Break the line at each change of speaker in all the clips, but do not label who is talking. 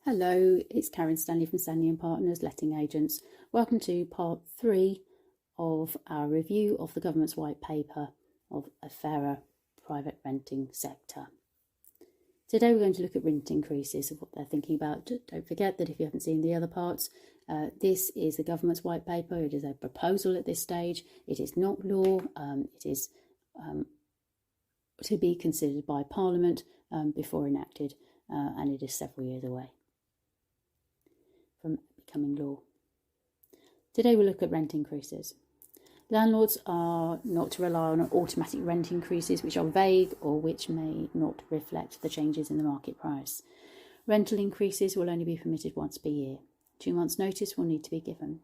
Hello, it's Karen Stanley from Stanley and Partners, letting agents. Welcome to part 3 of our review of the government's white paper of a fairer private renting sector. Today we're going to look at rent increases and what they're thinking about. Don't forget that if you haven't seen the other parts, this is the government's white paper. It is a proposal at this stage. It is not law. It is to be considered by Parliament before enacted, and it is several years away from becoming law. Today we'll look at rent increases. Landlords are not to rely on automatic rent increases which are vague or which may not reflect the changes in the market price. Rental increases will only be permitted once per year. 2 months' notice will need to be given.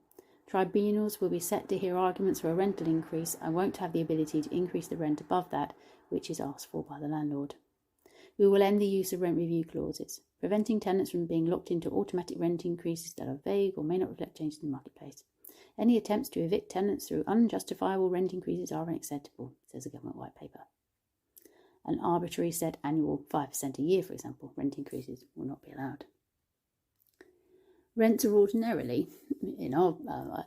Tribunals will be set to hear arguments for a rental increase and won't have the ability to increase the rent above that which is asked for by the landlord. We will end the use of rent review clauses, preventing tenants from being locked into automatic rent increases that are vague or may not reflect changes in the marketplace. Any attempts to evict tenants through unjustifiable rent increases are unacceptable, says the government white paper. An arbitrary set annual 5% a year, for example, rent increases will not be allowed. Rents are ordinarily, in our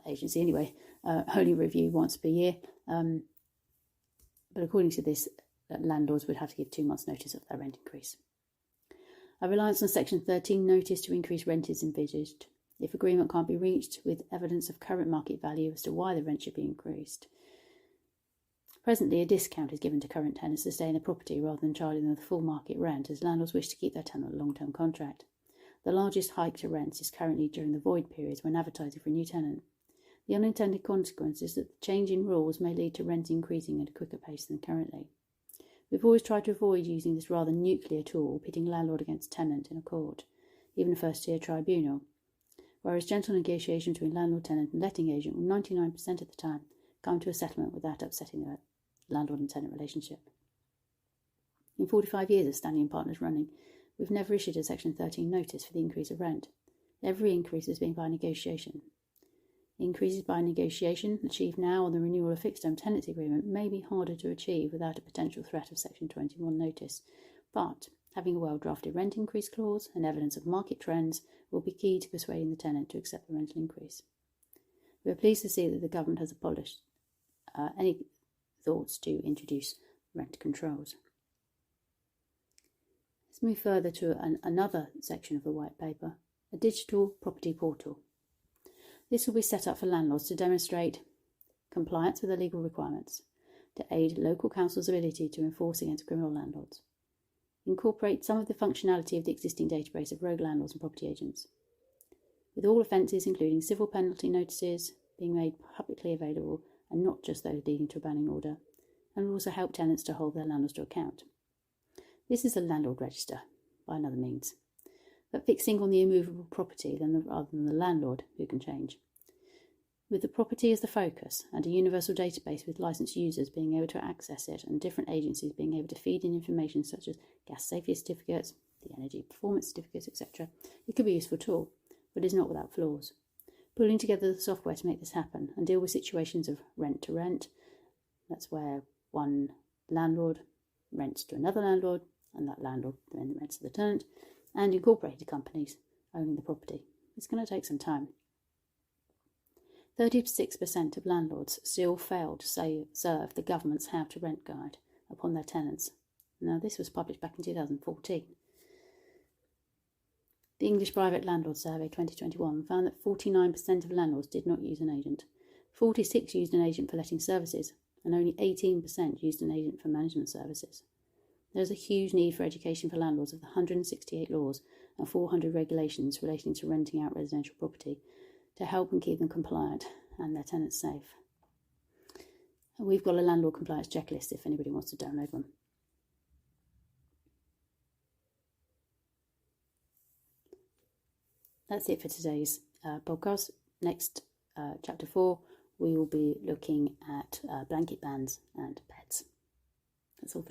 agency anyway, only reviewed once per year, but according to this, landlords would have to give 2 months' notice of their rent increase. A reliance on Section 13 notice to increase rent is envisaged if agreement can't be reached with evidence of current market value as to why the rent should be increased. Presently, a discount is given to current tenants to stay in the property rather than charging them the full market rent, as landlords wish to keep their tenant on a long-term contract. The largest hike to rents is currently during the void periods when advertising for a new tenant. The unintended consequence is that the change in rules may lead to rent increasing at a quicker pace than currently. We've always tried to avoid using this rather nuclear tool, pitting landlord against tenant in a court, even a first-tier tribunal, whereas gentle negotiation between landlord, tenant and letting agent will 99% of the time come to a settlement without upsetting the landlord and tenant relationship. In 45 years of Stanley and Partners running, we've never issued a Section 13 notice for the increase of rent. Every increase has been by negotiation. Increases by negotiation achieved now on the renewal of fixed-term tenancy agreement may be harder to achieve without a potential threat of Section 21 notice, but having a well-drafted rent increase clause and evidence of market trends will be key to persuading the tenant to accept the rental increase. We are pleased to see that the government has abolished any thoughts to introduce rent controls. Let's move further to another section of the white paper, a digital property portal. This will be set up for landlords to demonstrate compliance with the legal requirements, to aid local councils' ability to enforce against criminal landlords, incorporate some of the functionality of the existing database of rogue landlords and property agents, with all offences including civil penalty notices being made publicly available and not just those leading to a banning order, and will also help tenants to hold their landlords to account. This is a landlord register, by another means, but fixing on the immovable property rather than the landlord who can change. With the property as the focus and a universal database with licensed users being able to access it and different agencies being able to feed in information such as gas safety certificates, the energy performance certificates, etc., it could be a useful tool, but is not without flaws. Pulling together the software to make this happen and deal with situations of rent to rent, that's where one landlord rents to another landlord and that landlord then rents to the tenant, and incorporated companies owning the property. It's going to take some time. 36% of landlords still fail to serve the government's How to Rent guide upon their tenants. Now, this was published back in 2014. The English Private Landlord Survey 2021 found that 49% of landlords did not use an agent, 46% used an agent for letting services, and only 18% used an agent for management services. There is a huge need for education for landlords of the 168 laws and 400 regulations relating to renting out residential property to help and keep them compliant and their tenants safe. And we've got a landlord compliance checklist if anybody wants to download one. That's it for today's podcast. Next, chapter 4, we will be looking at blanket bans and pets. That's all for